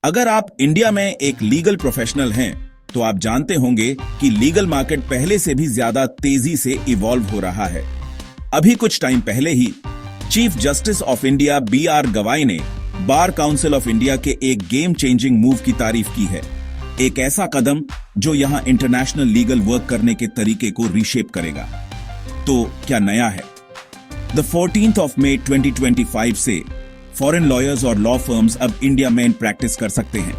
अगर आप इंडिया में एक लीगल प्रोफेशनल हैं, तो आप जानते होंगे कि लीगल मार्केट पहले से भी ज्यादा तेजी से इवॉल्व हो रहा है। अभी कुछ टाइम पहले ही chief justice of India BR Gavai ने बार काउंसिल ऑफ इंडिया के एक गेम चेंजिंग मूव की तारीफ की है। एक ऐसा कदम जो यहां इंटरनेशनल लीगल वर्क करने के तरीके को रीशेप करेगा। तो क्या नया है? द 14th of May 2025 से फॉरेन लॉयर्स और लॉ फर्म्स अब इंडिया में प्रैक्टिस कर सकते हैं,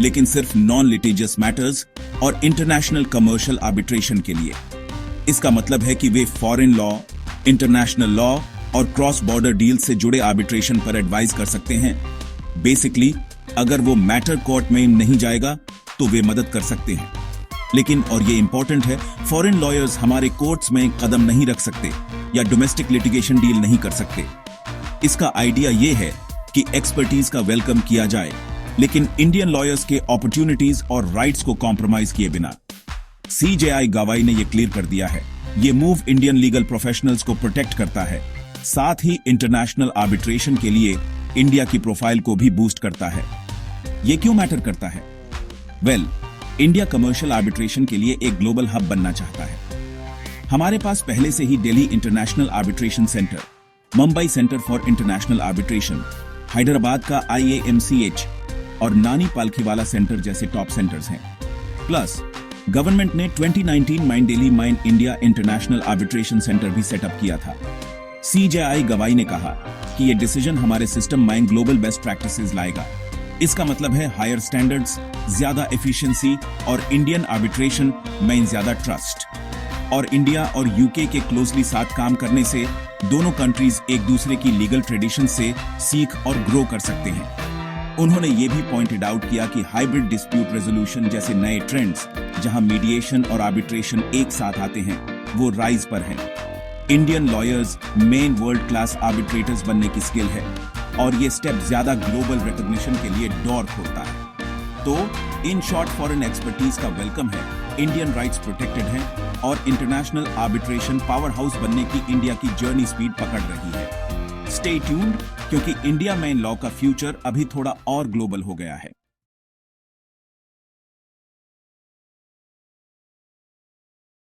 लेकिन सिर्फ नॉन लिटिजियस मैटर्स और इंटरनेशनल कमर्शियल आर्बिट्रेशन के लिए। इसका मतलब है कि वे फॉरेन लॉ, इंटरनेशनल लॉ और क्रॉस बॉर्डर डील से जुड़े आर्बिट्रेशन पर एडवाइस कर सकते हैं। बेसिकली, अगर वो मैटर कोर्ट में नहीं जाएगा तो वे मदद कर सकते हैं। लेकिन, और ये इंपॉर्टेंट है, फॉरेन लॉयर्स हमारे कोर्ट्स में कदम नहीं रख सकते या डोमेस्टिक लिटिगेशन डील नहीं कर सकते। इसका आइडिया ये है कि एक्सपर्टीज का वेलकम किया जाए, लेकिन इंडियन लॉयर्स के अपॉर्चुनिटीज और राइट्स को कॉम्प्रोमाइज किए बिना। CJI गवाई ने यह क्लियर कर दिया है। ये मूव इंडियन लीगल प्रोफेशनल्स को प्रोटेक्ट करता है, साथ ही इंटरनेशनल आर्बिट्रेशन के लिए इंडिया की प्रोफाइल को भी बूस्ट करता है। ये क्यों मैटर करता है? इंडिया कमर्शियल आर्बिट्रेशन के लिए एक ग्लोबल हब बनना चाहता है। हमारे पास पहले से ही Delhi international arbitration centre, Mumbai centre for international arbitration, Hyderabad का IAMCH और नानी पालखीवाला सेंटर जैसे टॉप सेंटर्स हैं। प्लस गवर्नमेंट ने 2019 माइन दिल्ली माइन इंडिया इंटरनेशनल आर्बिट्रेशन सेंटर भी सेटअप किया था। CJI गवाई ने कहा कि यह डिसीजन हमारे सिस्टम में ग्लोबल बेस्ट प्रैक्टिसेस लाएगा। इसका मतलब है हायर स्टैंडर्ड्स, ज्यादा एफिशिएंसी और इंडियन आर्बिट्रेशन में ज्यादा ट्रस्ट। और इंडिया और UK के क्लोजली साथ काम करने से दोनों कंट्रीज एक दूसरे की लीगल ट्रेडिशन से सीख और ग्रो कर सकते हैं। उन्होंने ये भी पॉइंटेड आउट किया कि हाइब्रिड डिस्प्यूट रेजोल्यूशन जैसे नए ट्रेंड्स, जहां मीडिएशन और आर्बिट्रेशन एक साथ आते हैं, वो राइज पर हैं। Indian lawyers main world class arbitrators बनने की स्किल है, और ये स्टेप ज्यादा ग्लोबल रिकॉग्निशन के लिए डोर खोलता है। तो इन शॉर्ट, फॉरेन एक्सपर्टीज का वेलकम है, इंडियन राइट्स प्रोटेक्टेड हैं और इंटरनेशनल आर्बिट्रेशन पावर हाउस बनने की इंडिया की जर्नी स्पीड पकड़ रही है। स्टे ट्यून्ड, क्योंकि इंडिया में लॉ का फ्यूचर अभी थोड़ा और ग्लोबल हो गया है।